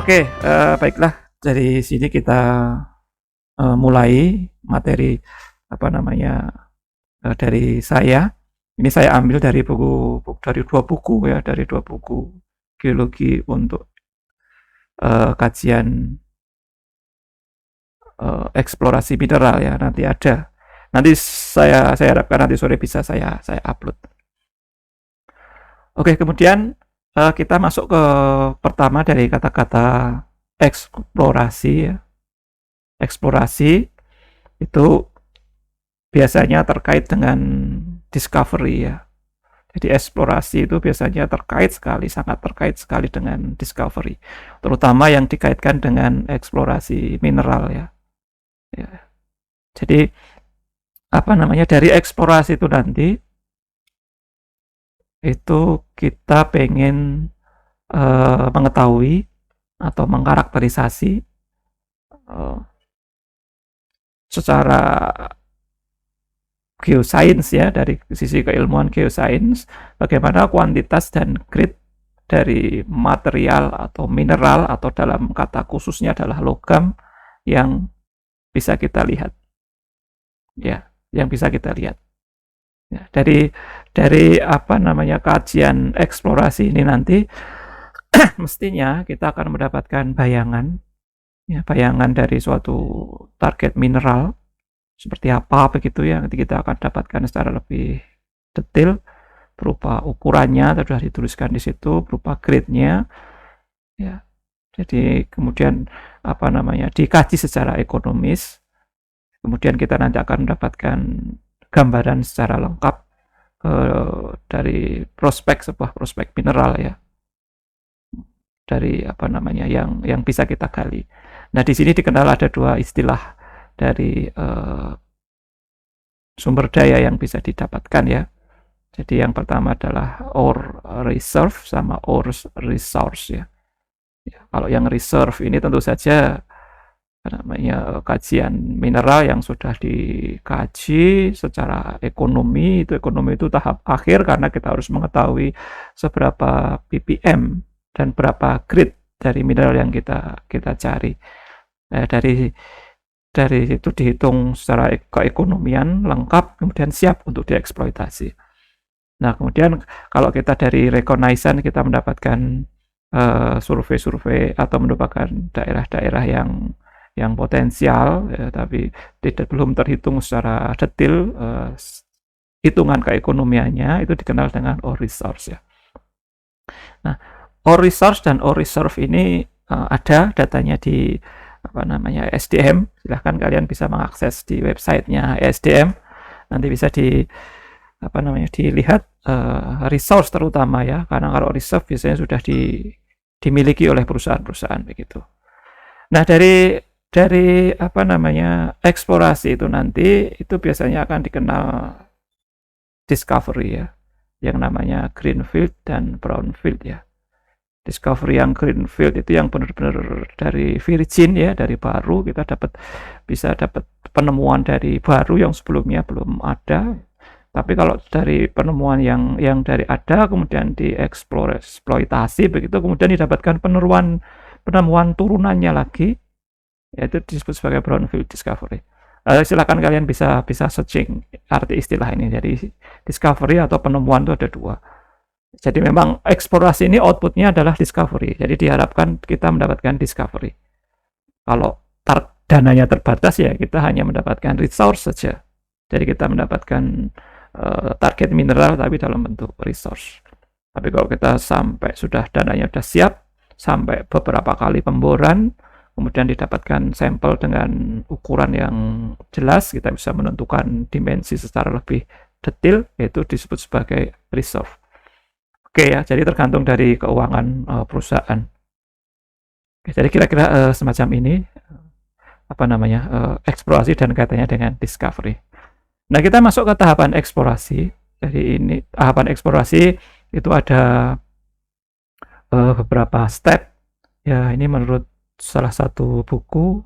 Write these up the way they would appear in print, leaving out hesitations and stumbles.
Oke, baiklah, dari sini kita mulai materi dari saya. Ini saya ambil dari dua buku ya, dari dua buku geologi untuk kajian eksplorasi mineral ya. Nanti saya harapkan nanti sore bisa saya upload. Oke, kemudian kita masuk ke pertama dari kata-kata eksplorasi ya. Eksplorasi itu biasanya terkait dengan discovery ya. Jadi eksplorasi itu biasanya sangat terkait sekali dengan discovery, terutama yang dikaitkan dengan eksplorasi mineral ya. Jadi dari eksplorasi itu nanti itu kita pengen mengetahui atau mengkarakterisasi secara geosains ya, dari sisi keilmuan geosains, bagaimana kuantitas dan grade dari material atau mineral, atau dalam kata khususnya adalah logam, yang bisa kita lihat ya, ya, dari kajian eksplorasi ini nanti mestinya kita akan mendapatkan bayangan dari suatu target mineral seperti apa begitu ya. Nanti kita akan dapatkan secara lebih detail berupa ukurannya, sudah dituliskan di situ, berupa grade-nya ya. Jadi kemudian dikaji secara ekonomis. Kemudian kita nanti akan mendapatkan gambaran secara lengkap dari sebuah prospek mineral ya, dari yang bisa kita gali. Nah, di sini dikenal ada dua istilah dari sumber daya yang bisa didapatkan ya. Jadi yang pertama adalah ore reserve sama ore resource ya. Kalau yang reserve ini tentu saja kajian mineral yang sudah dikaji secara ekonomi. Ekonomi itu tahap akhir, karena kita harus mengetahui seberapa ppm dan berapa grade dari mineral yang kita cari. Dari itu dihitung secara keekonomian lengkap, kemudian siap untuk dieksploitasi. Nah, kemudian kalau kita dari reconnaissance, kita mendapatkan survei-survei atau mendapatkan daerah-daerah yang potensial ya, tapi belum terhitung secara detail hitungan keekonomiannya, itu dikenal dengan ore resource ya. Nah, ore resource dan ore reserve ini ada datanya di SDM. Silahkan kalian bisa mengakses di websitenya SDM. Nanti bisa dilihat resource terutama ya, karena kalau reserve biasanya sudah dimiliki oleh perusahaan-perusahaan begitu. Nah, dari eksplorasi itu nanti itu biasanya akan dikenal discovery ya, yang namanya greenfield dan brownfield ya. Discovery yang greenfield itu yang benar-benar dari virgin ya, dari baru, kita bisa dapat penemuan dari baru yang sebelumnya belum ada. Tapi kalau dari penemuan yang dari ada kemudian dieksploitasi begitu, kemudian didapatkan penemuan turunannya lagi, yaitu disebut sebagai brownfield discovery. Silakan kalian bisa searching arti istilah ini. Jadi discovery atau penemuan itu ada dua. Jadi memang eksplorasi ini outputnya adalah discovery. Jadi diharapkan kita mendapatkan discovery. Kalau dananya terbatas ya kita hanya mendapatkan resource saja. Jadi kita mendapatkan target mineral tapi dalam bentuk resource. Tapi kalau kita dananya sudah siap, sampai beberapa kali pemboran, kemudian didapatkan sampel dengan ukuran yang jelas, kita bisa menentukan dimensi secara lebih detail, yaitu disebut sebagai reserve. Oke ya, jadi tergantung dari keuangan perusahaan. Oke, jadi kira-kira semacam ini eksplorasi dan kaitannya dengan discovery. Nah, kita masuk ke tahapan eksplorasi. Jadi ini tahapan eksplorasi itu ada beberapa step ya. Ini menurut salah satu buku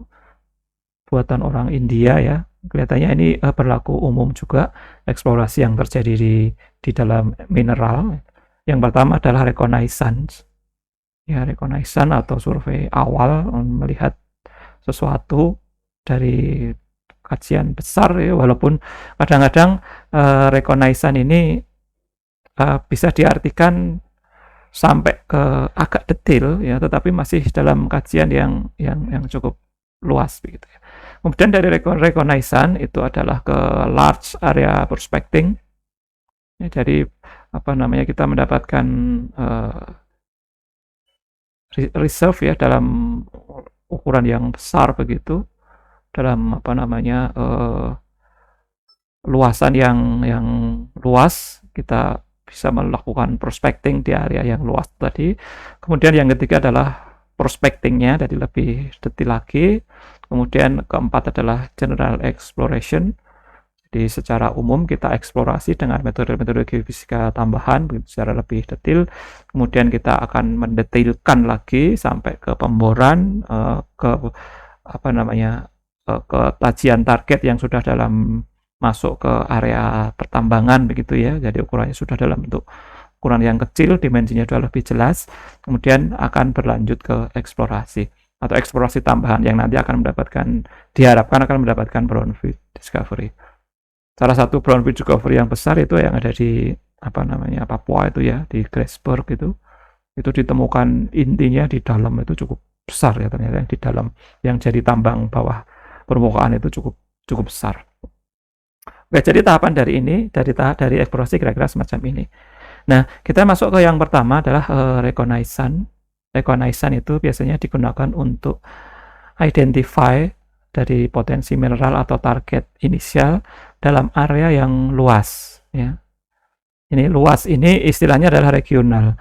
buatan orang India ya. Kelihatannya ini berlaku umum juga, eksplorasi yang terjadi di dalam mineral. Yang pertama adalah reconnaissance. ya reconnaissance atau survei awal melihat sesuatu dari kajian besar ya, walaupun kadang-kadang reconnaissance ini bisa diartikan sampai ke agak detail ya, tetapi masih dalam kajian yang cukup luas begitu ya. Kemudian dari reconnaissance itu adalah ke large area prospecting. Ya, jadi apa namanya, kita mendapatkan reserve ya dalam ukuran yang besar begitu, dalam apa namanya, luasan yang luas, kita bisa melakukan prospecting di area yang luas tadi. Kemudian yang ketiga adalah prospectingnya, jadi lebih detail lagi. Kemudian keempat adalah general exploration. Jadi secara umum kita eksplorasi dengan metode-metode geofisika tambahan secara lebih detail. Kemudian kita akan mendetailkan lagi sampai ke pemboran, ke apa namanya, ke tajian target yang sudah dalam masuk ke area pertambangan begitu ya. Jadi ukurannya sudah dalam bentuk ukuran yang kecil, dimensinya sudah lebih jelas. Kemudian akan berlanjut ke eksplorasi atau eksplorasi tambahan yang nanti akan diharapkan akan mendapatkan brownfield discovery. Salah satu brownfield discovery yang besar itu yang ada di apa namanya, Papua itu ya, di Grasberg itu ditemukan intinya di dalam itu cukup besar ya, ternyata yang di dalam yang jadi tambang bawah permukaan itu cukup besar. Oke, jadi tahapan dari eksplorasi kira-kira semacam ini. Nah, kita masuk ke yang pertama adalah reconnaissance. Reconnaissance itu biasanya digunakan untuk identify dari potensi mineral atau target inisial dalam area yang luas ya. Ini luas, ini istilahnya adalah regional.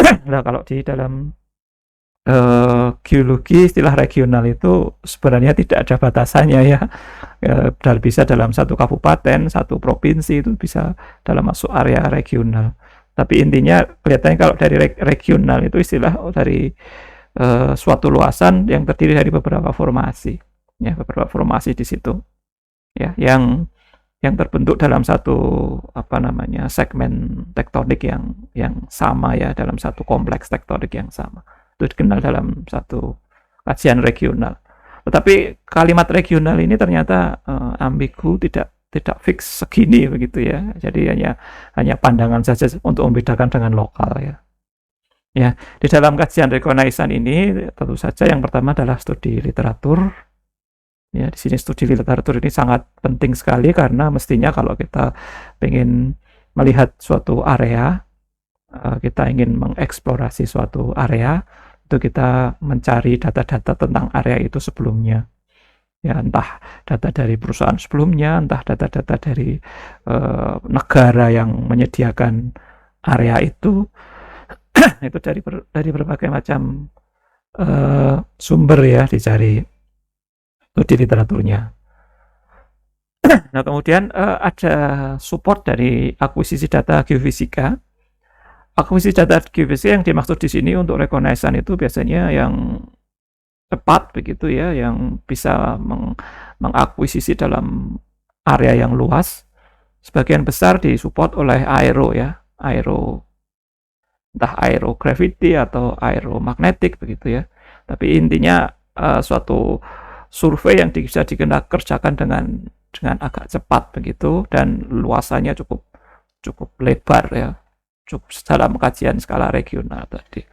Nah, kalau di dalam geologi istilah regional itu sebenarnya tidak ada batasannya ya. Bisa dalam satu kabupaten, satu provinsi itu bisa dalam masuk area regional. Tapi intinya kelihatannya kalau dari regional itu istilah dari suatu luasan yang terdiri dari beberapa formasi ya, beberapa formasi di situ ya, yang terbentuk dalam satu apa namanya, segmen tektonik yang sama ya, dalam satu kompleks tektonik yang sama. Itu dikenal dalam satu kajian regional. Tetapi kalimat regional ini ternyata ambigu, tidak fix segini begitu ya. Jadi hanya pandangan saja untuk membedakan dengan lokal ya. Ya, di dalam kajian reconnaissance ini tentu saja yang pertama adalah studi literatur. Ya, di sini studi literatur ini sangat penting sekali karena mestinya kalau kita ingin melihat suatu area, kita ingin mengeksplorasi suatu area, itu kita mencari data-data tentang area itu sebelumnya. Ya, entah data dari perusahaan sebelumnya, entah data-data dari negara yang menyediakan area itu. Itu dari berbagai macam sumber ya dicari studi literaturnya. Nah, kemudian ada support dari akuisisi data geofisika. Akuisisi data geofisika yang dimaksud di sini untuk reconnaissance itu biasanya yang cepat begitu ya, yang bisa mengakuisisi dalam area yang luas. Sebagian besar disupport oleh aero ya, entah aerogravity atau aeromagnetik begitu ya. Tapi intinya suatu survei yang bisa kerjakan dengan agak cepat begitu, dan luasannya cukup lebar ya, cukup dalam kajian skala regional tadi.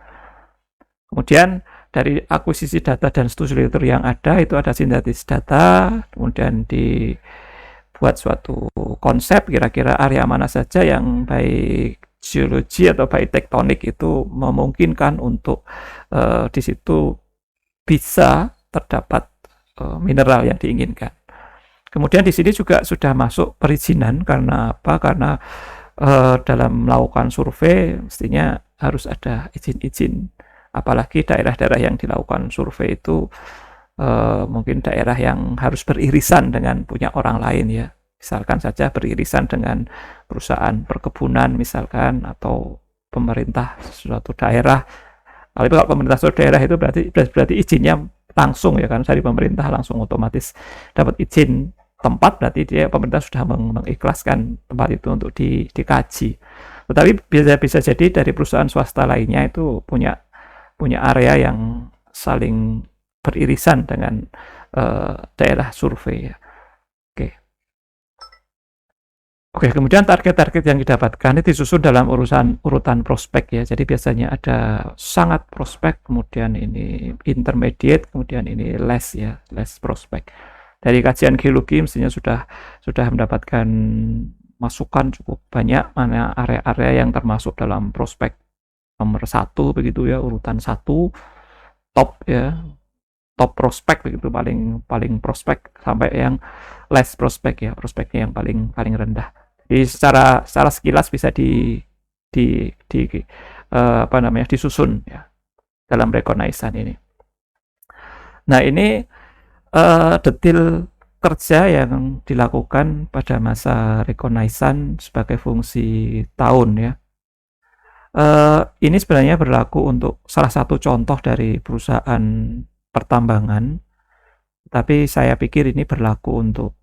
Kemudian dari akuisisi data dan studi literatur yang ada itu ada sintetis data, kemudian dibuat suatu konsep kira-kira area mana saja yang baik geologi atau baik tektonik itu memungkinkan untuk di situ bisa terdapat mineral yang diinginkan. Kemudian di sini juga sudah masuk perizinan. Karena apa? Karena dalam melakukan survei mestinya harus ada izin-izin. Apalagi daerah-daerah yang dilakukan survei itu mungkin daerah yang harus beririsan dengan punya orang lain ya. Misalkan saja beririsan dengan perusahaan perkebunan misalkan, atau pemerintah suatu daerah. Kalau pemerintah suatu daerah itu berarti izinnya langsung ya kan, dari pemerintah langsung otomatis dapat izin tempat, berarti pemerintah sudah mengikhlaskan tempat itu untuk dikaji. Tetapi bisa jadi dari perusahaan swasta lainnya itu punya punya area yang saling beririsan dengan daerah survei ya. Oke, kemudian target-target yang didapatkan itu disusun dalam urutan prospek ya. Jadi biasanya ada sangat prospek, kemudian ini intermediate, kemudian ini less ya, less prospek. Dari kajian geologi mestinya sudah mendapatkan masukan cukup banyak mana area-area yang termasuk dalam prospek nomor 1 begitu ya, urutan 1 top ya, top prospek begitu, paling prospek, sampai yang less prospek ya, prospeknya yang paling rendah. Jadi secara sekilas bisa disusun ya dalam reconnaissance ini. Nah, ini detail kerja yang dilakukan pada masa reconnaissance sebagai fungsi tahun ya. Ini sebenarnya berlaku untuk salah satu contoh dari perusahaan pertambangan, tapi saya pikir ini berlaku untuk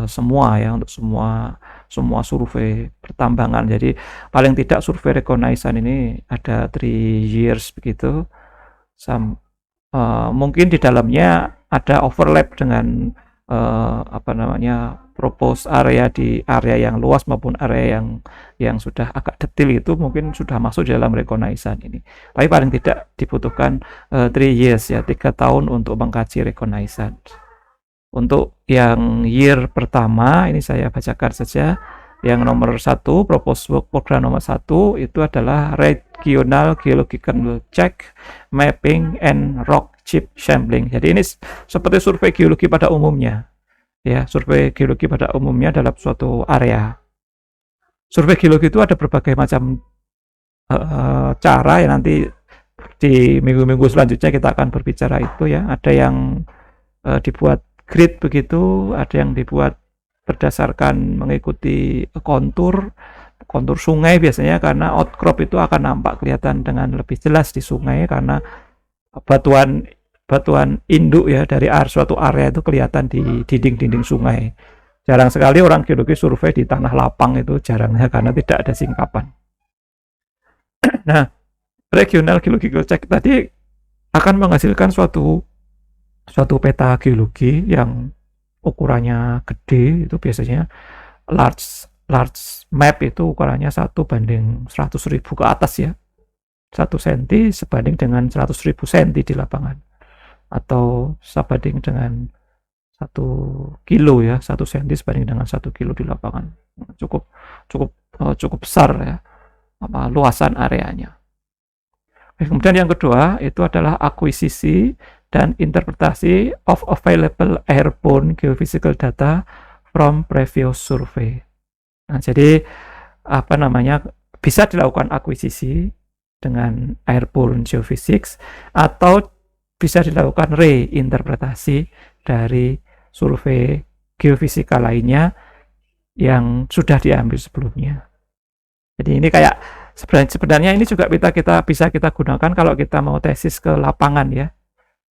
semua ya, untuk semua survei pertambangan. Jadi paling tidak survei reconnaissance ini ada 3 years begitu. Mungkin di dalamnya ada overlap dengan propose area di area yang luas maupun area yang sudah agak detail, itu mungkin sudah masuk di dalam reconnaissance ini. Tapi paling tidak dibutuhkan 3 years ya, 3 tahun untuk mengkaji reconnaissance. Untuk yang year pertama ini saya bacakan saja. Yang nomor 1, proposed work program nomor 1 itu adalah regional geological check, mapping and rock chip sampling. Jadi ini seperti survei geologi pada umumnya ya, survei geologi pada umumnya dalam suatu area. Survei geologi itu ada berbagai macam cara ya, nanti di minggu-minggu selanjutnya kita akan berbicara itu ya. Ada yang dibuat grid begitu, ada yang dibuat berdasarkan mengikuti kontur sungai biasanya, karena outcrop itu akan nampak kelihatan dengan lebih jelas di sungai karena batuan induk ya dari suatu area itu kelihatan di dinding-dinding sungai. Jarang sekali orang geologi survei di tanah lapang, itu jarangnya karena tidak ada singkapan. Nah, regional geological check tadi akan menghasilkan suatu peta geologi yang ukurannya gede, itu biasanya large map, itu ukurannya 1:100.000 ke atas ya, 1 cm sebanding dengan 100.000 cm di lapangan, atau sebanding dengan 1 kilo ya, 1 cm sebanding dengan 1 kilo di lapangan. Cukup besar ya luasan areanya. Kemudian yang kedua itu adalah akuisisi dan interpretasi of available airborne geophysical data from previous survey. Nah, jadi bisa dilakukan akuisisi dengan airborne geophysics, atau bisa dilakukan reinterpretasi dari survei geofisika lainnya yang sudah diambil sebelumnya. Jadi ini kayak sebenarnya ini juga bisa kita gunakan kalau kita mau tesis ke lapangan ya.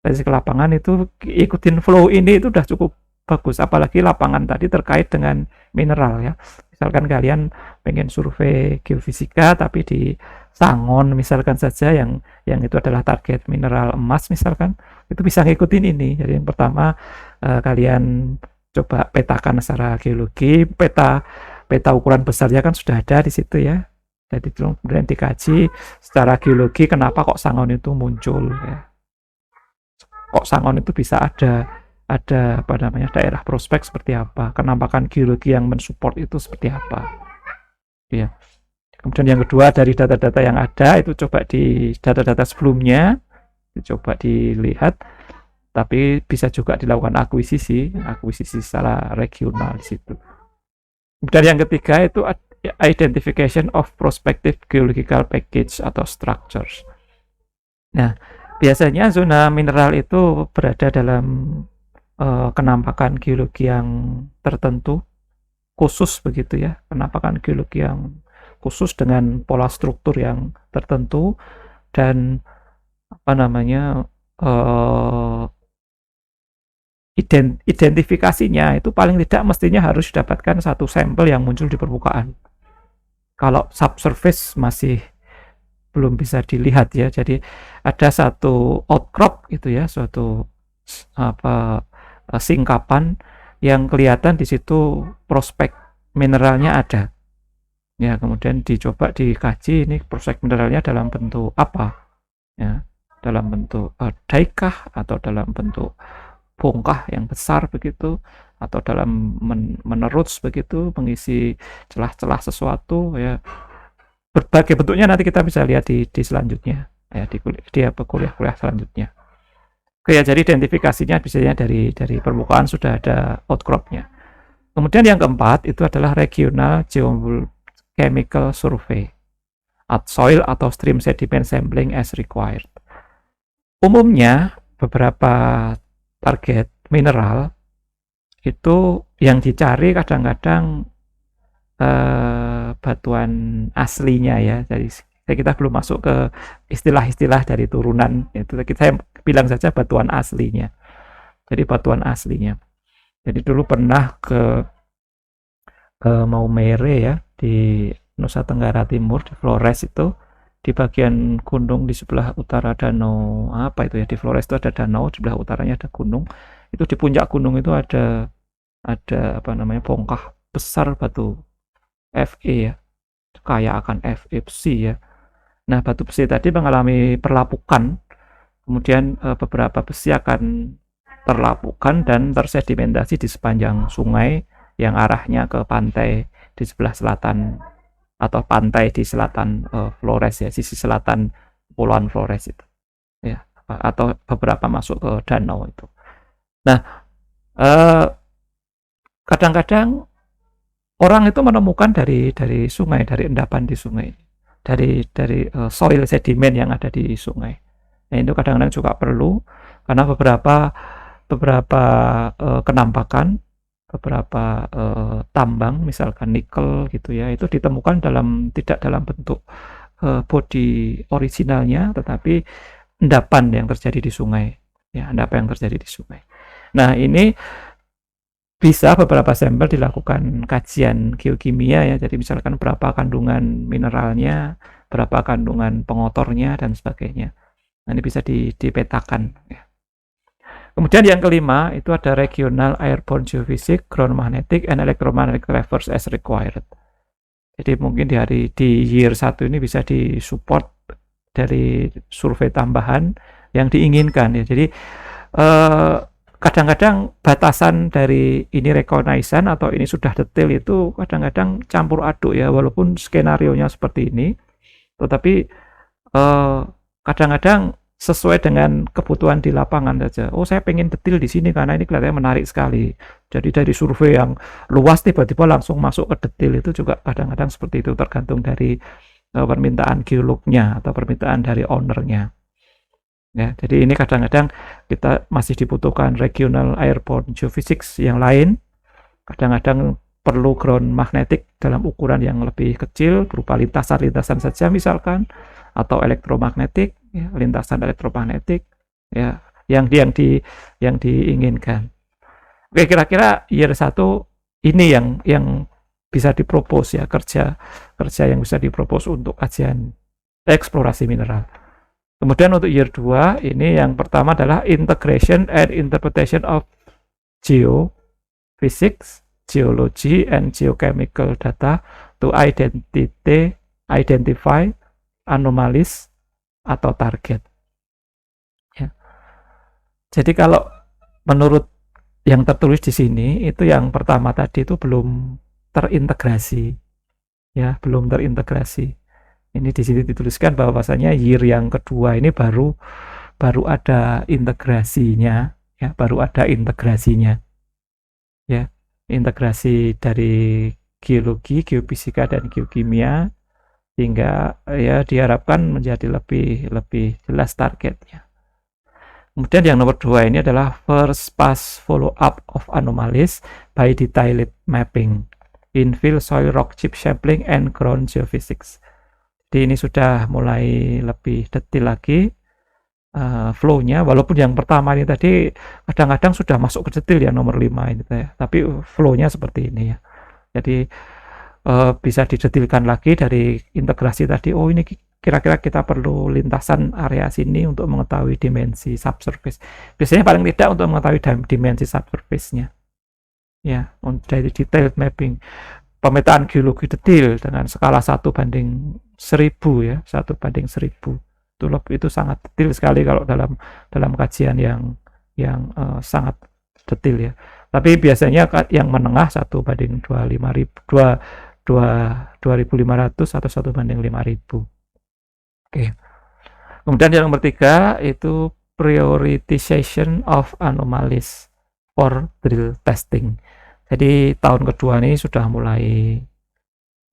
Tesis ke lapangan itu ikutin flow ini itu udah cukup bagus, apalagi lapangan tadi terkait dengan mineral ya. Misalkan kalian pengen survei geofisika tapi di Sangon misalkan saja, yang itu adalah target mineral emas misalkan, itu bisa ngikutin ini. Jadi yang pertama kalian coba petakan secara geologi, peta ukuran besarnya kan sudah ada di situ ya. Jadi kemudian dikaji secara geologi kenapa kok Sangon itu muncul ya. Kok Sangon itu bisa ada daerah prospek seperti apa, penampakan geologi yang mensupport itu seperti apa ya. Kemudian yang kedua, dari data-data yang ada itu coba di data-data sebelumnya dicoba dilihat, tapi bisa juga dilakukan akuisisi secara regional di situ. Kemudian yang ketiga itu identification of prospective geological package atau structures. Nah, biasanya zona mineral itu berada dalam kenampakan geologi yang tertentu khusus begitu ya, penampakan geologi yang khusus dengan pola struktur yang tertentu, dan identifikasinya itu paling tidak mestinya harus didapatkan satu sampel yang muncul di permukaan. Kalau subsurface masih belum bisa dilihat ya. Jadi ada satu outcrop gitu ya, suatu apa singkapan yang kelihatan di situ prospek mineralnya ada. Ya, kemudian dicoba dikaji ini prospek mineralnya dalam bentuk apa? Ya, dalam bentuk daikah atau dalam bentuk bongkah yang besar begitu atau dalam menerus begitu mengisi celah-celah sesuatu ya. Berbagai bentuknya nanti kita bisa lihat di selanjutnya ya di kuliah-kuliah selanjutnya. Oke ya, jadi identifikasinya biasanya dari permukaan sudah ada outcropnya. Kemudian yang keempat itu adalah regional geochemical survey at soil atau stream sediment sampling as required. Umumnya beberapa target mineral itu yang dicari kadang-kadang batuan aslinya ya. Jadi kita belum masuk ke istilah-istilah dari turunan itu, saya bilang saja batuan aslinya. Jadi batuan aslinya. Jadi dulu pernah ke Maumere ya di Nusa Tenggara Timur di Flores itu, di bagian gunung di sebelah utara danau apa itu ya, di Flores itu ada danau, di sebelah utaranya ada gunung. Itu di puncak gunung itu ada apa namanya bongkah besar batu Fe ya, kaya akan Fe besi ya. Nah, batu besi tadi mengalami perlapukan, kemudian beberapa besi akan terlapukan dan tersedimentasi di sepanjang sungai yang arahnya ke pantai di sebelah selatan atau pantai di selatan Flores ya, sisi selatan Kepulauan Flores itu ya, atau beberapa masuk ke danau itu. Nah, kadang-kadang orang itu menemukan dari sungai, dari endapan di sungai, dari soil sedimen yang ada di sungai. Nah, itu kadang-kadang juga perlu karena beberapa kenampakan, beberapa tambang misalkan nikel gitu ya, itu ditemukan tidak dalam bentuk body originalnya, tetapi endapan yang terjadi di sungai ya, endapan yang terjadi di sungai. Nah, ini bisa beberapa sampel dilakukan kajian geokimia ya, jadi misalkan berapa kandungan mineralnya, berapa kandungan pengotornya dan sebagainya. Nah, ini bisa dipetakan ya. Kemudian yang kelima itu ada regional airborne geophysics, ground magnetic and electromagnetic reverse as required. Jadi mungkin di year 1 ini bisa disupport dari survei tambahan yang diinginkan ya. Jadi kadang-kadang batasan dari ini reconnaissance atau ini sudah detail itu kadang-kadang campur aduk ya, walaupun skenarionya seperti ini, tetapi kadang-kadang sesuai dengan kebutuhan di lapangan saja. Oh, saya pengen detail di sini karena ini kelihatannya menarik sekali. Jadi dari survei yang luas tiba-tiba langsung masuk ke detail itu juga kadang-kadang seperti itu, tergantung dari permintaan geolognya atau permintaan dari ownernya. Ya, jadi ini kadang-kadang kita masih dibutuhkan regional airborne geophysics yang lain. Kadang-kadang perlu ground magnetic dalam ukuran yang lebih kecil berupa lintasan-lintasan saja misalkan, atau elektromagnetik ya, lintasan elektromagnetik ya, yang diinginkan. Oke, kira-kira year 1 ini yang bisa dipropos ya, kerja yang bisa dipropos untuk kajian eksplorasi mineral. Kemudian untuk year 2 ini yang pertama adalah integration and interpretation of geophysics, geology and geochemical data to identify anomalies atau target. Ya. Jadi kalau menurut yang tertulis di sini itu yang pertama tadi itu belum terintegrasi, ya belum terintegrasi. Ini di sini dituliskan bahwasanya year yang kedua ini baru ada integrasinya, ya baru ada integrasinya, ya integrasi dari geologi, geofisika dan geokimia, sehingga ya diharapkan menjadi lebih jelas targetnya. Kemudian yang nomor 2 ini adalah first pass follow up of anomalies by detailed mapping, infill soil rock chip sampling and ground geophysics. Jadi ini sudah mulai lebih detail lagi flow-nya, walaupun yang pertama ini tadi kadang-kadang sudah masuk ke detail ya, nomor 5 ini ya, tapi flow-nya seperti ini ya. Jadi bisa didetilkan lagi dari integrasi tadi. Oh, ini kira-kira kita perlu lintasan area sini untuk mengetahui dimensi subsurface. Biasanya paling tidak untuk mengetahui dimensi subsurface-nya. Ya, dari detailed mapping. Pemetaan geologi detail dengan skala 1/1000 ya, 1/1000. Itu sangat detail sekali kalau dalam kajian yang sangat detail ya. Tapi biasanya yang menengah 1/2500 atau 1/5000. Oke. Kemudian yang ketiga itu prioritization of anomalies for drill testing. Jadi tahun kedua ini sudah mulai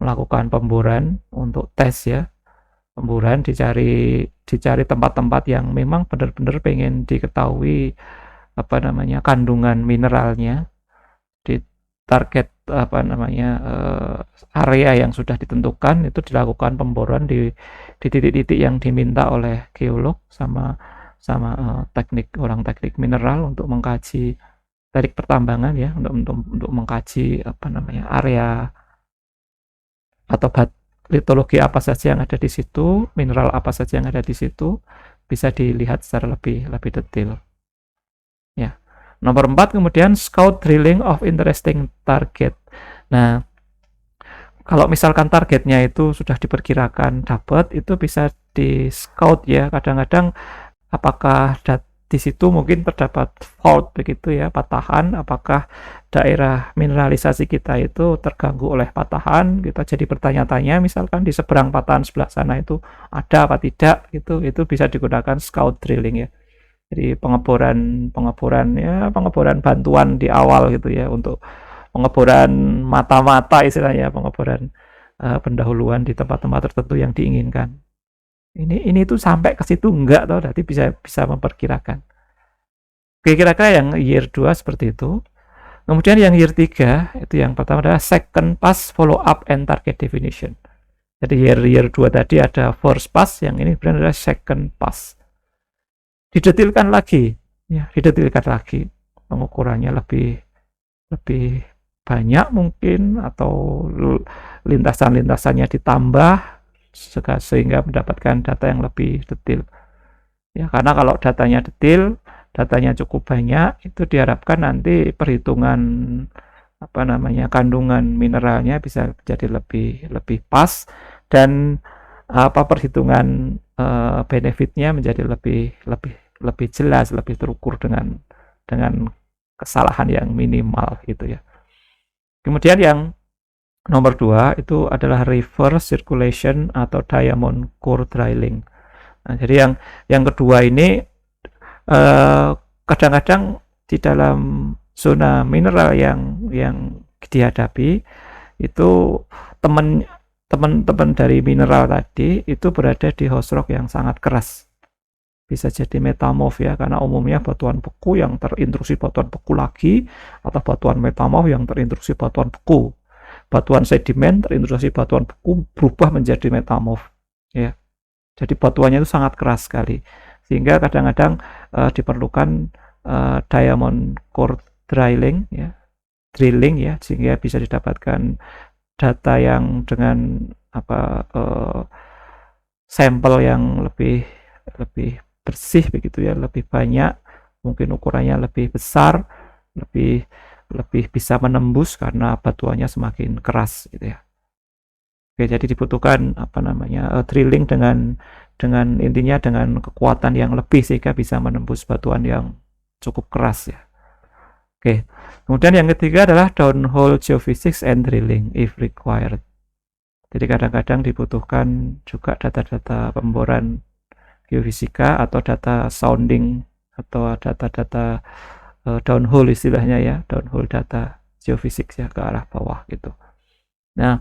melakukan pemboran untuk tes ya. Pemboran dicari tempat-tempat yang memang benar-benar pengen diketahui kandungan mineralnya di target area yang sudah ditentukan. Itu dilakukan pemboran di titik-titik yang diminta oleh geolog sama orang teknik mineral untuk mengkaji teknik pertambangan ya, untuk mengkaji area atau litologi apa saja yang ada di situ, mineral apa saja yang ada di situ, bisa dilihat secara lebih detail. Ya. Nomor 4 kemudian scout drilling of interesting target. Nah, kalau misalkan targetnya itu sudah diperkirakan dapat, itu bisa di scout ya. Kadang-kadang apakah di situ mungkin terdapat fault begitu ya, patahan, apakah daerah mineralisasi kita itu terganggu oleh patahan, kita jadi bertanya-tanya misalkan di seberang patahan sebelah sana itu ada apa tidak gitu, itu bisa digunakan scout drilling ya. Jadi pengeboran bantuan di awal gitu ya, untuk pengeboran mata-mata istilahnya, pengeboran pendahuluan di tempat-tempat tertentu yang diinginkan. Ini tuh sampai ke situ enggak tau, berarti bisa memperkirakan. Oke, kira-kira yang year 2 seperti itu. Kemudian yang year 3 itu yang pertama adalah second pass, follow up and target definition. Jadi year 2 tadi ada first pass, yang ini benar adalah second pass. Didetilkan lagi pengukurannya lebih banyak mungkin, atau lintasannya ditambah sehingga mendapatkan data yang lebih detail ya. Karena kalau datanya detail, datanya cukup banyak, itu diharapkan nanti perhitungan kandungan mineralnya bisa jadi lebih pas, dan perhitungan benefitnya menjadi lebih jelas, lebih terukur dengan kesalahan yang minimal gitu ya. Kemudian yang nomor 2 itu adalah reverse circulation atau diamond core drilling. Nah, jadi yang kedua ini kadang-kadang di dalam zona mineral yang dihadapi itu teman-teman dari mineral tadi itu berada di host rock yang sangat keras. Bisa jadi metamorf ya, karena umumnya batuan beku yang terintrusi batuan beku lagi, atau batuan metamorf yang terintrusi batuan beku. Batuan sedimen terintrusi batuan beku berubah menjadi metamorf ya. Jadi batuannya itu sangat keras sekali, sehingga kadang-kadang diperlukan diamond core drilling ya, sehingga bisa didapatkan data yang dengan sampel yang lebih bersih begitu ya, lebih banyak, mungkin ukurannya lebih besar, lebih bisa menembus karena batuannya semakin keras gitu ya. Oke, jadi dibutuhkan drilling dengan intinya dengan kekuatan yang lebih sehingga bisa menembus batuan yang cukup keras ya. Oke. Kemudian yang ketiga adalah downhole geophysics and drilling if required. Jadi kadang-kadang dibutuhkan juga data-data pemboran geofisika atau data sounding atau data-data downhole istilahnya ya, downhole data geophysics ya, ke arah bawah gitu. Nah,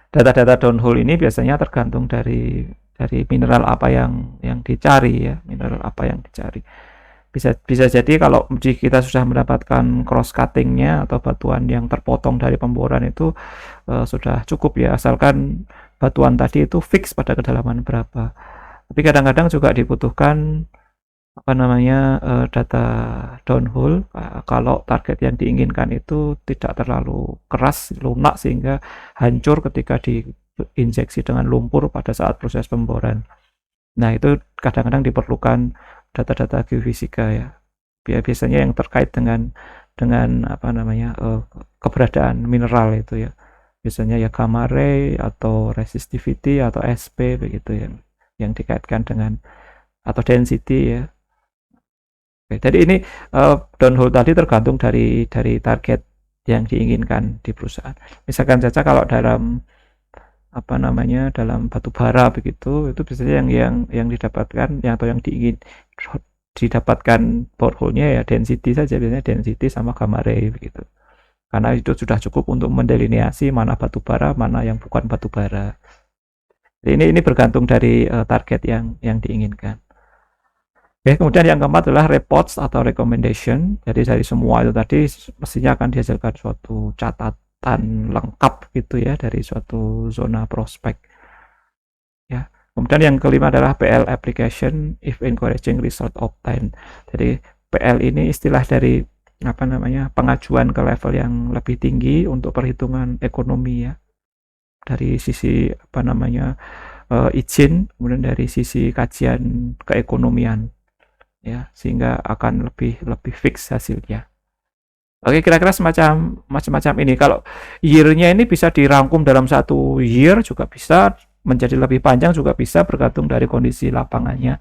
data-data downhole ini biasanya tergantung dari mineral apa yang dicari ya, mineral apa yang dicari. Bisa jadi kalau kita sudah mendapatkan cross cuttingnya atau batuan yang terpotong dari pemboran itu sudah cukup ya, asalkan batuan tadi itu fix pada kedalaman berapa. Tapi kadang-kadang juga dibutuhkan data downhole kalau target yang diinginkan itu tidak terlalu keras, lunak, sehingga hancur ketika injeksi dengan lumpur pada saat proses pemboran. Nah, itu kadang-kadang diperlukan data-data geofisika ya. Biasanya yang terkait dengan apa namanya, keberadaan mineral itu ya. Biasanya ya gamma ray atau resistivity atau SP begitu ya, yang dikaitkan dengan atau density ya. Oke, jadi ini downhole tadi tergantung dari target yang diinginkan di perusahaan. Misalkan saja kalau dalam apa namanya, dalam batu bara begitu, itu biasanya yang didapatkan atau yang didapatkan borehole-nya ya density saja, biasanya density sama gamma ray begitu. Karena itu sudah cukup untuk mendelineasi mana batu bara, mana yang bukan batu bara. Jadi ini bergantung dari target yang diinginkan. Oke, kemudian yang keempat adalah reports atau recommendation. Jadi dari semua itu tadi mestinya akan dihasilkan suatu catatan lengkap gitu ya dari suatu zona prospek. Ya. Kemudian yang kelima adalah PL application if encouraging result obtained. Jadi PL ini istilah dari apa namanya, pengajuan ke level yang lebih tinggi untuk perhitungan ekonomi ya. Dari sisi apa namanya, izin, kemudian dari sisi kajian keekonomian. Ya, sehingga akan lebih fix hasilnya. Oke, kira-kira macam-macam ini. Kalau year-nya ini bisa dirangkum dalam 1 year juga bisa, menjadi lebih panjang juga bisa, bergantung dari kondisi lapangannya.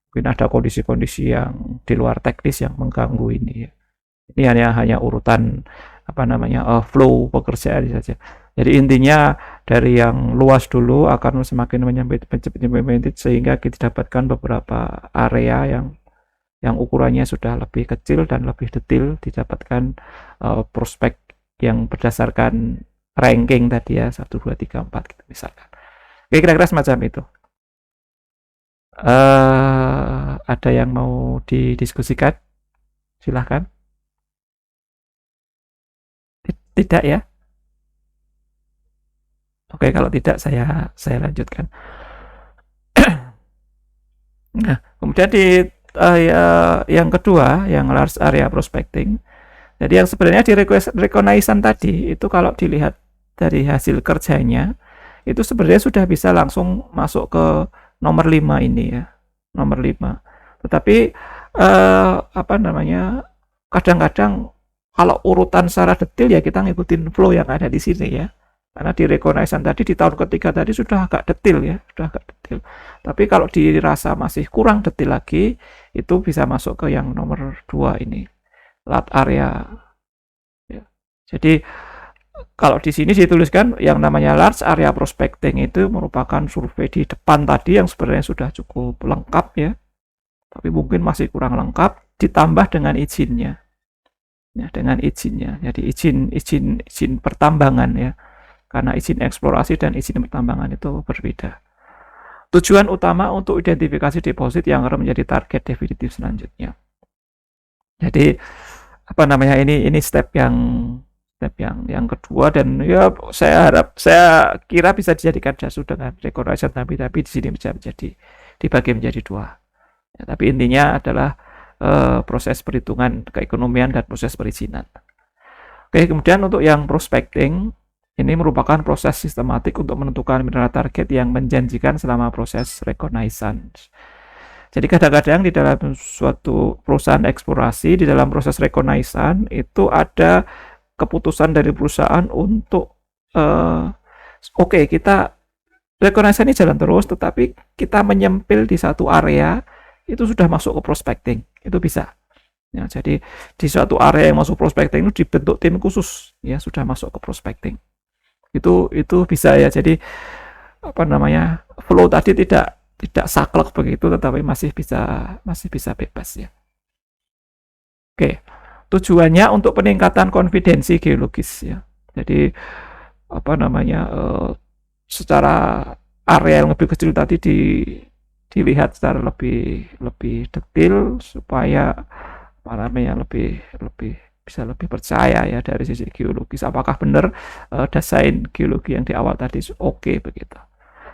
Mungkin ada kondisi-kondisi yang di luar teknis yang mengganggu ini ya. Ini hanya urutan apa namanya, flow pekerjaan saja. Jadi intinya dari yang luas dulu akan semakin menyempit sehingga kita dapatkan beberapa area yang ukurannya sudah lebih kecil dan lebih detail, didapatkan prospek yang berdasarkan ranking tadi ya, 1, 2, 3, 4 gitu misalkan. Oke, kira-kira semacam itu. Ada yang mau didiskusikan? Silahkan. Tidak ya? Oke, kalau tidak saya lanjutkan. Nah, kemudian di yang kedua, yang large area prospecting. Jadi yang sebenarnya di reconnaissance tadi itu kalau dilihat dari hasil kerjanya itu sebenarnya sudah bisa langsung masuk ke nomor 5 ini ya. Nomor 5. Tetapi apa namanya? Kadang-kadang kalau urutan secara detail ya kita ngikutin flow yang ada di sini ya. Karena di reconnaissance tadi di tahun ketiga tadi sudah agak detail ya, sudah agak detail. Tapi kalau dirasa masih kurang detail lagi, itu bisa masuk ke yang nomor 2 ini, large area. Ya. Jadi kalau di sini dituliskan yang namanya large area prospecting itu merupakan survei di depan tadi yang sebenarnya sudah cukup lengkap ya, tapi mungkin masih kurang lengkap, ditambah dengan izinnya. Ya, dengan izinnya. Jadi izin pertambangan ya. Karena izin eksplorasi dan izin pertambangan itu berbeda. Tujuan utama untuk identifikasi deposit yang akan menjadi target definitif selanjutnya. Jadi apa namanya, ini step yang kedua, dan ya saya kira bisa dijadikan dasar dengan reconnaissance, tapi di sini bisa dibagi menjadi 2. Ya, tapi intinya adalah proses perhitungan keekonomian dan proses perizinan. Oke, kemudian untuk yang prospecting ini merupakan proses sistematik untuk menentukan mineral target yang menjanjikan selama proses reconnaissance. Jadi kadang-kadang di dalam suatu perusahaan eksplorasi, di dalam proses reconnaissance itu ada keputusan dari perusahaan untuk oke, kita reconnaissance ini jalan terus, tetapi kita menyempil di satu area itu sudah masuk ke prospecting, itu bisa. Ya, jadi di suatu area yang masuk prospecting itu dibentuk tim khusus, ya sudah masuk ke prospecting. Itu bisa ya. Jadi apa namanya, flow tadi tidak saklek begitu, tetapi masih bisa bebas ya. Oke, tujuannya untuk peningkatan konfidensi geologis ya. Jadi apa namanya, secara area yang lebih kecil tadi dilihat secara lebih detail supaya apa namanya, lebih bisa lebih percaya ya dari sisi geologis, apakah benar desain geologi yang di awal tadi oke begitu.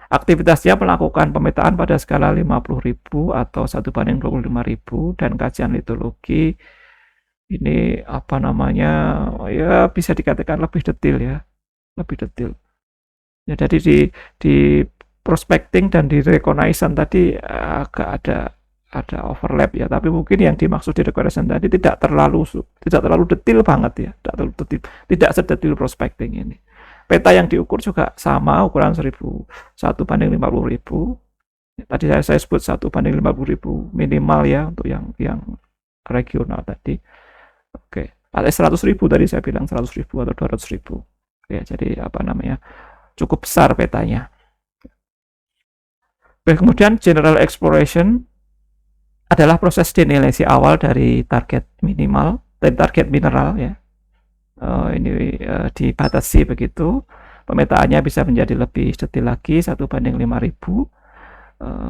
Aktivitasnya melakukan pemetaan pada skala 50.000 atau 1:25.000 dan kajian litologi ini apa namanya, ya bisa dikatakan lebih detail ya, lebih detail. Ya, jadi di prospecting dan di reconnaissance tadi agak ada overlap ya, tapi mungkin yang dimaksud di reconnaissance tadi tidak terlalu detail banget ya, tidak terlalu detail, tidak sedetil prospecting ini. Peta yang diukur juga sama, ukuran 1:50.000. Tadi saya sebut 1:50.000 minimal ya untuk yang regional tadi. Oke, 100.000 tadi saya bilang 100.000 atau 200.000. Ya, jadi apa namanya, cukup besar petanya. Oke, kemudian general exploration adalah proses denilasi awal dari target minimal, dari target mineral ya. Ini dibatasi begitu. Pemetaannya bisa menjadi lebih detail lagi, 1:5.000.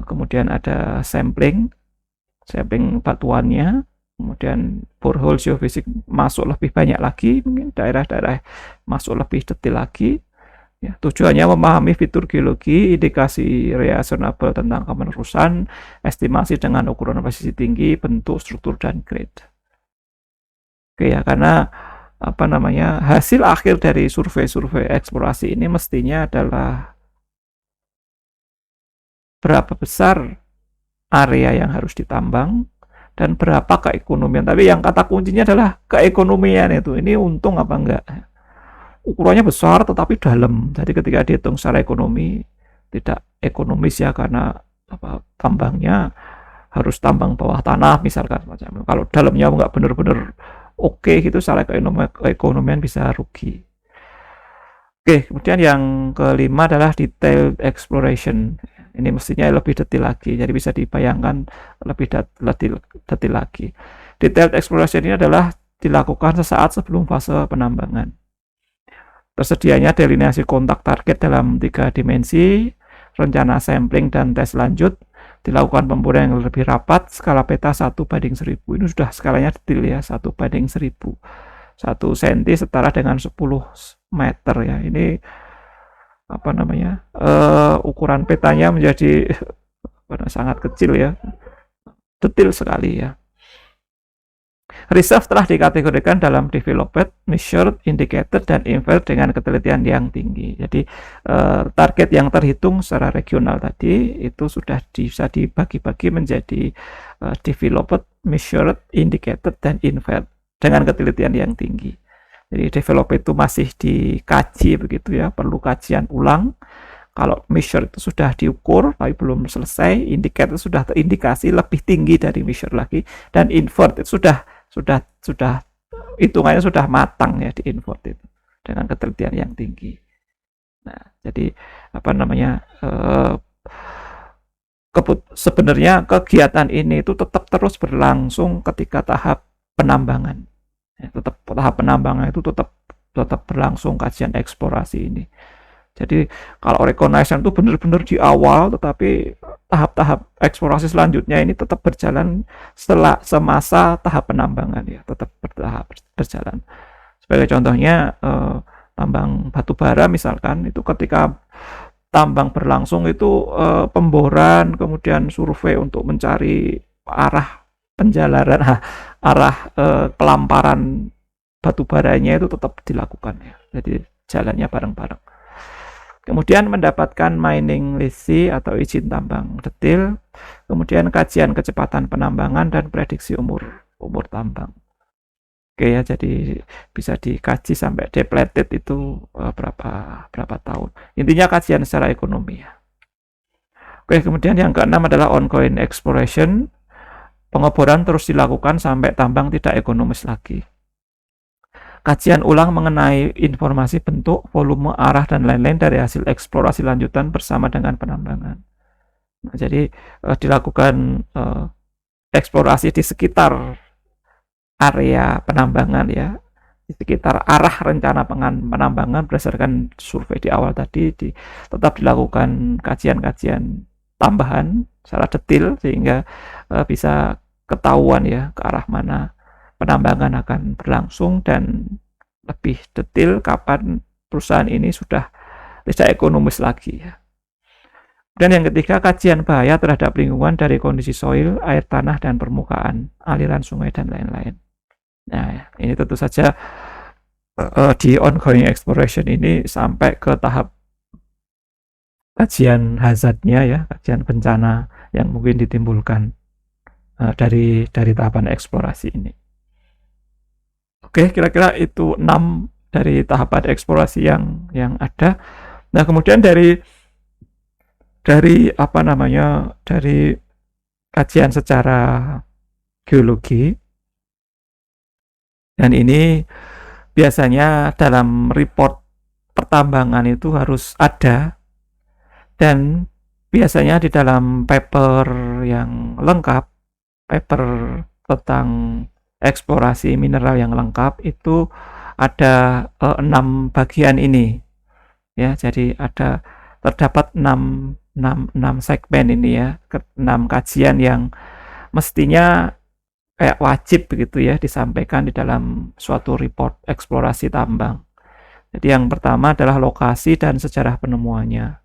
Kemudian ada sampling batuannya, kemudian borehole geofisik masuk lebih banyak lagi, mungkin daerah-daerah masuk lebih detail lagi. Ya, tujuannya memahami fitur geologi, indikasi reasonable tentang kemenerusan, estimasi dengan ukuran presisi tinggi, bentuk, struktur, dan grade. Oke ya, karena apa namanya, hasil akhir dari survei-survei eksplorasi ini mestinya adalah berapa besar area yang harus ditambang dan berapa keekonomian. Tapi yang kata kuncinya adalah keekonomian itu. Ini untung apa enggak? Ukurannya besar tetapi dalam. Jadi ketika dihitung secara ekonomi tidak ekonomis ya, karena apa, tambangnya harus tambang bawah tanah misalkan macam. Kalau dalamnya enggak benar-benar oke gitu, secara keekonomian bisa rugi. Oke, kemudian yang kelima adalah detailed exploration. Ini mestinya lebih detail lagi, jadi bisa dibayangkan lebih detail lagi. Detailed exploration ini adalah dilakukan sesaat sebelum fase penambangan. Tersedianya delineasi kontak target dalam 3 dimensi, rencana sampling dan tes lanjut, dilakukan pemboran yang lebih rapat, skala peta 1:1000. Ini sudah skalanya detail ya, 1:1000. 1 cm setara dengan 10 meter ya. Ini apa namanya, ukuran petanya menjadi sangat kecil ya, detail sekali ya. Reserve telah dikategorikan dalam developed, measured, indicated, dan inferred dengan ketelitian yang tinggi. Jadi target yang terhitung secara regional tadi itu sudah bisa dibagi-bagi menjadi developed, measured, indicated, dan inferred dengan ketelitian yang tinggi. Jadi develop itu masih dikaji begitu ya, perlu kajian ulang. Kalau measure itu sudah diukur tapi belum selesai, indicate itu sudah terindikasi lebih tinggi dari measure lagi, dan invert itu sudah hitungannya sudah matang ya di invert itu dengan ketelitian yang tinggi. Nah, jadi apa namanya, sebenarnya kegiatan ini itu tetap terus berlangsung ketika tahap penambangan. Ya, tetap tahap penambangan itu tetap berlangsung kajian eksplorasi ini. Jadi kalau reconnaissance itu benar-benar di awal, tetapi tahap-tahap eksplorasi selanjutnya ini tetap berjalan setelah semasa tahap penambangan ya, tetap berjalan. Sebagai contohnya tambang batu bara misalkan, itu ketika tambang berlangsung itu pemboran, kemudian survei untuk mencari arah penjalaran, arah pelamparan batu baranya itu tetap dilakukan ya. Jadi jalannya bareng-bareng. Kemudian mendapatkan mining lease atau izin tambang detail, kemudian kajian kecepatan penambangan dan prediksi umur tambang. Oke ya, jadi bisa dikaji sampai depleted itu berapa tahun. Intinya kajian secara ekonomi ya. Oke, kemudian yang keenam adalah ongoing exploration. Pengeboran terus dilakukan sampai tambang tidak ekonomis lagi. Kajian ulang mengenai informasi bentuk, volume, arah, dan lain-lain dari hasil eksplorasi lanjutan bersama dengan penambangan. Nah, jadi dilakukan eksplorasi di sekitar area penambangan ya, di sekitar arah rencana penambangan berdasarkan survei di awal tadi, tetap dilakukan kajian-kajian tambahan secara detail sehingga bisa ketahuan ya ke arah mana penambangan akan berlangsung dan lebih detail kapan perusahaan ini sudah tidak ekonomis lagi ya. Dan yang ketiga, kajian bahaya terhadap lingkungan dari kondisi soil, air tanah, dan permukaan, aliran sungai, dan lain-lain. Nah, ini tentu saja di ongoing exploration ini sampai ke tahap kajian hazardnya ya, kajian bencana yang mungkin ditimbulkan dari tahapan eksplorasi ini. Oke, kira-kira itu 6 dari tahapan eksplorasi yang ada. Nah, kemudian dari apa namanya, dari kajian secara geologi, dan ini biasanya dalam report pertambangan itu harus ada, dan biasanya di dalam paper yang lengkap, paper tentang eksplorasi mineral yang lengkap itu ada 6 bagian ini ya. Jadi terdapat 6 segmen ini ya, 6 kajian yang mestinya kayak wajib begitu ya disampaikan di dalam suatu report eksplorasi tambang. Jadi yang pertama adalah lokasi dan sejarah penemuannya.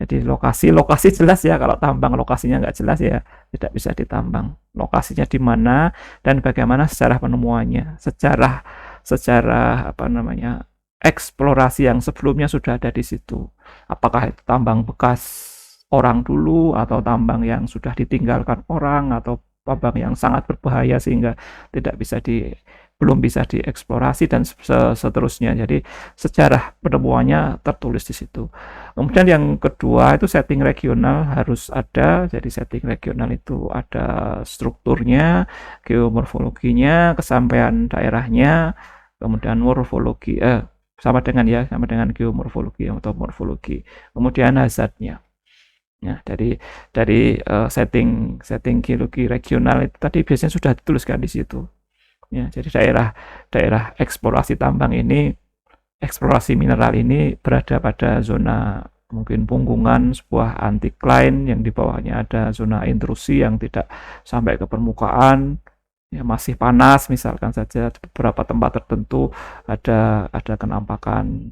Jadi lokasi jelas ya, kalau tambang lokasinya nggak jelas ya tidak bisa ditambang. Lokasinya di mana dan bagaimana sejarah penemuannya, sejarah apa namanya, eksplorasi yang sebelumnya sudah ada di situ. Apakah itu tambang bekas orang dulu atau tambang yang sudah ditinggalkan orang atau tambang yang sangat berbahaya sehingga belum bisa dieksplorasi dan seterusnya. Jadi sejarah penemuannya tertulis di situ. Kemudian yang kedua itu setting regional harus ada. Jadi setting regional itu ada strukturnya, geomorfologinya, kesampaian daerahnya, kemudian morfologi sama dengan geomorfologi atau morfologi. Kemudian hazardnya. Ya, dari setting geologi regional itu tadi biasanya sudah dituliskan di situ. Ya, jadi daerah eksplorasi tambang ini, eksplorasi mineral ini berada pada zona mungkin punggungan sebuah anticline, yang di bawahnya ada zona intrusi yang tidak sampai ke permukaan, ya masih panas misalkan saja. Beberapa tempat tertentu ada kenampakan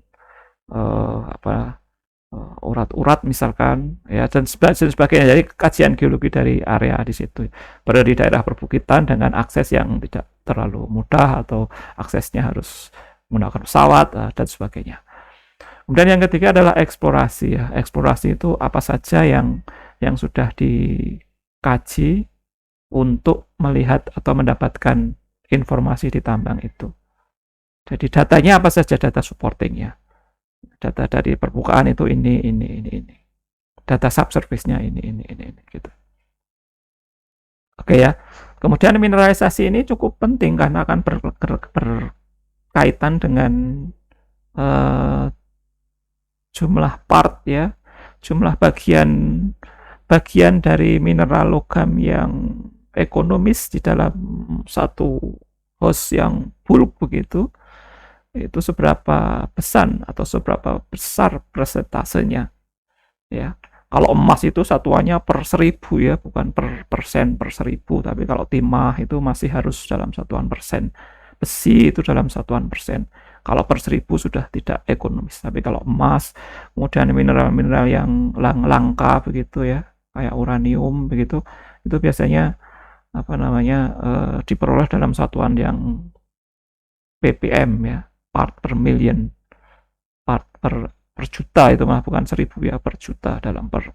urat-urat misalkan ya, dan sebagainya. Jadi kajian geologi dari area di situ, berada di daerah perbukitan dengan akses yang tidak terlalu mudah atau aksesnya harus menggunakan pesawat dan sebagainya. Kemudian yang ketiga adalah eksplorasi ya. Eksplorasi itu apa saja yang sudah dikaji untuk melihat atau mendapatkan informasi di tambang itu. Jadi datanya apa saja, data supportingnya. Data dari permukaan itu ini. Data subsurface-nya ini gitu. Oke ya. Kemudian mineralisasi ini cukup penting karena akan berkaitan dengan jumlah part ya, jumlah bagian dari mineral logam yang ekonomis di dalam satu host yang bulk begitu. Itu seberapa besar persentasenya ya. Kalau emas itu satuannya per 1000 ya, bukan per persen per 1000, tapi kalau timah itu masih harus dalam satuan persen, besi itu dalam satuan persen. Kalau per 1000 sudah tidak ekonomis. Tapi kalau emas, kemudian mineral-mineral yang langka begitu ya, kayak uranium begitu, itu biasanya diperoleh dalam satuan yang ppm ya, part per million, part per juta, itu mah bukan 1000 ya, per juta dalam per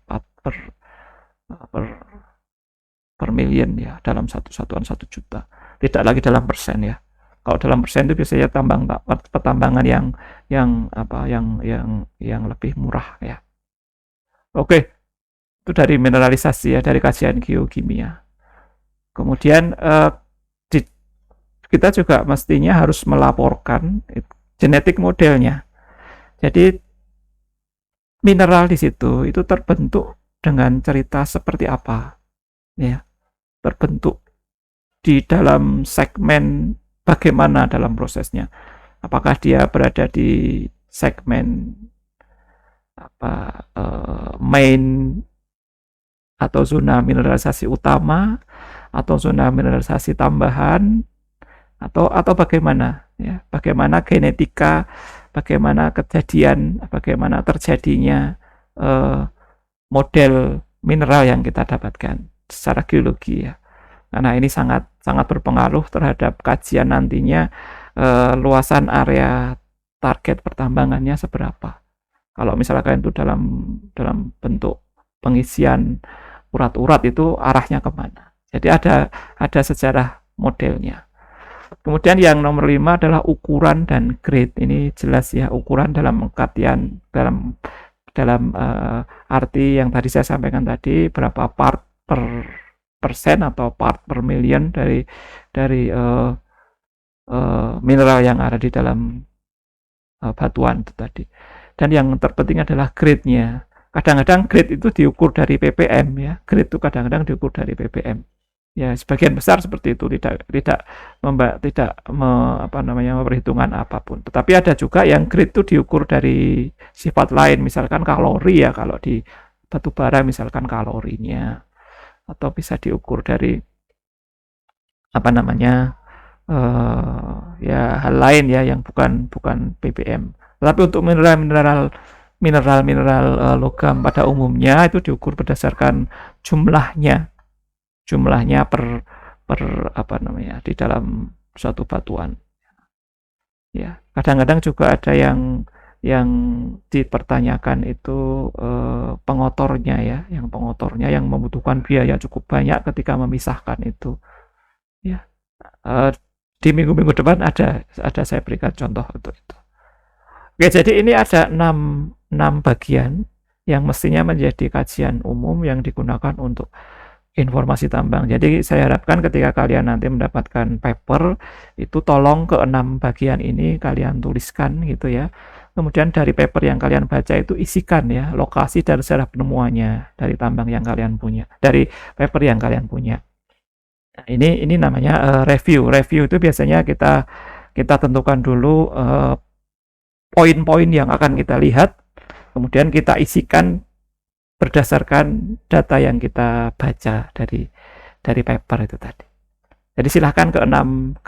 million ya, dalam satuan 1 juta, tidak lagi dalam persen ya. Kalau dalam persen itu biasanya pertambangan yang lebih murah ya. Oke, itu dari mineralisasi ya, dari kajian geokimia. Kemudian kita juga mestinya harus melaporkan genetik modelnya. Jadi mineral di situ itu terbentuk dengan cerita seperti apa ya, terbentuk di dalam segmen bagaimana dalam prosesnya. Apakah dia berada di segmen main atau zona mineralisasi utama atau zona mineralisasi tambahan, atau bagaimana ya, bagaimana genetika, bagaimana kejadian, bagaimana terjadinya model mineral yang kita dapatkan secara geologi ya. Karena ini sangat berpengaruh terhadap kajian nantinya luasan area target pertambangannya seberapa. Kalau misalkan itu dalam bentuk pengisian urat-urat itu arahnya kemana. Jadi ada sejarah modelnya. Kemudian yang nomor 5 adalah ukuran dan grade. Ini jelas ya, ukuran dalam artian arti yang tadi saya sampaikan tadi, berapa part per persen atau part per million dari mineral yang ada di dalam batuan itu tadi. Dan yang terpenting adalah grade-nya. Kadang-kadang grade itu diukur dari ppm ya. Grade itu kadang-kadang diukur dari ppm. Ya, sebagian besar seperti itu, tidak memperhitungkan apapun. Tetapi ada juga yang grade itu diukur dari sifat lain, misalkan kalori ya, kalau di batu bara misalkan kalorinya, atau bisa diukur dari ya hal lain ya yang bukan ppm. Tapi untuk mineral logam pada umumnya itu diukur berdasarkan jumlahnya per di dalam suatu batuan. Ya, kadang-kadang juga ada yang dipertanyakan itu pengotornya ya, yang membutuhkan biaya cukup banyak ketika memisahkan itu. Ya, di minggu-minggu depan ada saya berikan contoh untuk itu. Oke, jadi ini ada 6 bagian yang mestinya menjadi kajian umum yang digunakan untuk informasi tambang. Jadi saya harapkan ketika kalian nanti mendapatkan paper itu tolong ke 6 bagian ini kalian tuliskan gitu ya. Kemudian dari paper yang kalian baca itu isikan ya lokasi dan sejarah penemuannya dari tambang yang kalian punya, dari paper yang kalian punya. Nah, ini namanya review. Review itu biasanya kita tentukan dulu poin-poin yang akan kita lihat, kemudian kita isikan berdasarkan data yang kita baca dari paper itu tadi. Jadi silahkan ke 6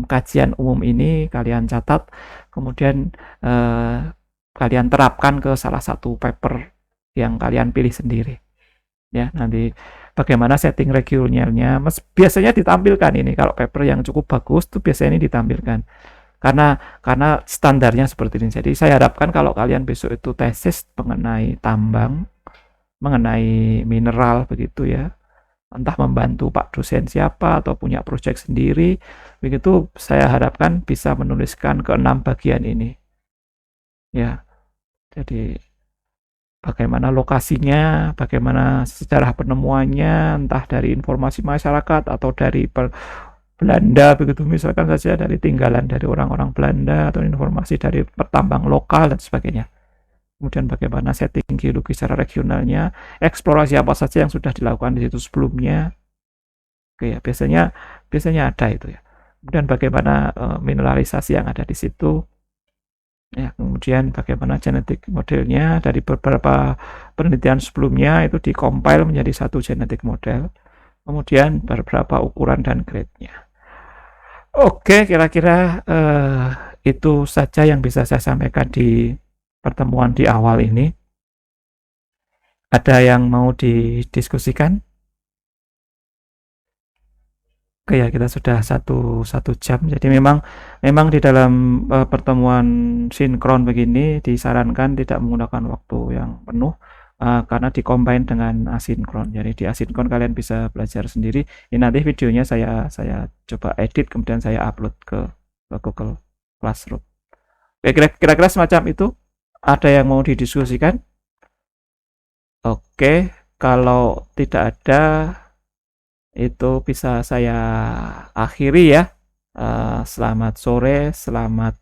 kajian umum ini kalian catat, kemudian kalian terapkan ke salah satu paper yang kalian pilih sendiri. Ya, nanti bagaimana setting regulernya biasanya ditampilkan ini. Kalau paper yang cukup bagus tuh biasanya ini ditampilkan. Karena standarnya seperti ini. Jadi saya harapkan kalau kalian besok itu tesis mengenai tambang, mengenai mineral begitu ya, entah membantu Pak dosen siapa atau punya proyek sendiri begitu, saya harapkan bisa menuliskan ke 6 bagian ini ya. Jadi bagaimana lokasinya, bagaimana sejarah penemuannya, entah dari informasi masyarakat atau dari Belanda begitu, misalkan saja dari tinggalan dari orang-orang Belanda atau informasi dari pertambang lokal dan sebagainya. Kemudian bagaimana setting geologi secara regionalnya, eksplorasi apa saja yang sudah dilakukan di situ sebelumnya. Oke ya, biasanya ada itu ya. Kemudian bagaimana mineralisasi yang ada di situ. Ya, kemudian bagaimana genetik modelnya dari beberapa penelitian sebelumnya itu dikompil menjadi satu genetik model. Kemudian beberapa ukuran dan grade-nya. Oke, kira-kira itu saja yang bisa saya sampaikan di pertemuan di awal ini. Ada yang mau didiskusikan? Oke ya, kita sudah satu jam. Jadi memang di dalam pertemuan sinkron begini disarankan tidak menggunakan waktu yang penuh karena dikombin dengan asinkron. Jadi di asinkron kalian bisa belajar sendiri. Ini nanti videonya saya coba edit kemudian saya upload ke Google Classroom. Oke, kira-kira semacam itu. Ada yang mau didiskusikan? Oke, kalau tidak ada itu bisa saya akhiri ya. Selamat sore, selamat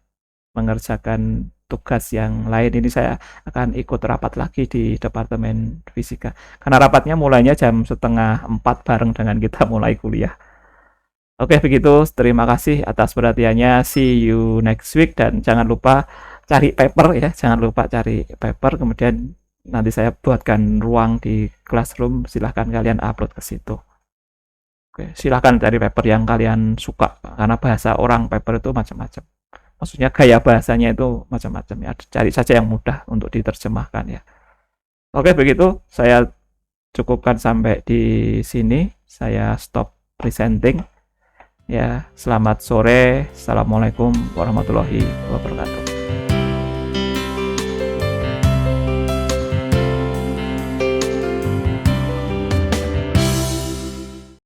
mengerjakan tugas yang lain. Ini saya akan ikut rapat lagi di Departemen Fisika. Karena rapatnya mulainya jam 3:30 bareng dengan kita mulai kuliah. Oke, begitu. Terima kasih atas perhatiannya. See you next week dan jangan lupa cari paper ya, kemudian nanti saya buatkan ruang di Classroom, silahkan kalian upload ke situ. Oke, silahkan cari paper yang kalian suka karena bahasa orang paper itu macam-macam, maksudnya gaya bahasanya itu macam-macam ya, cari saja yang mudah untuk diterjemahkan ya. Oke, begitu saya cukupkan sampai di sini, saya stop presenting ya. Selamat sore, assalamualaikum warahmatullahi wabarakatuh.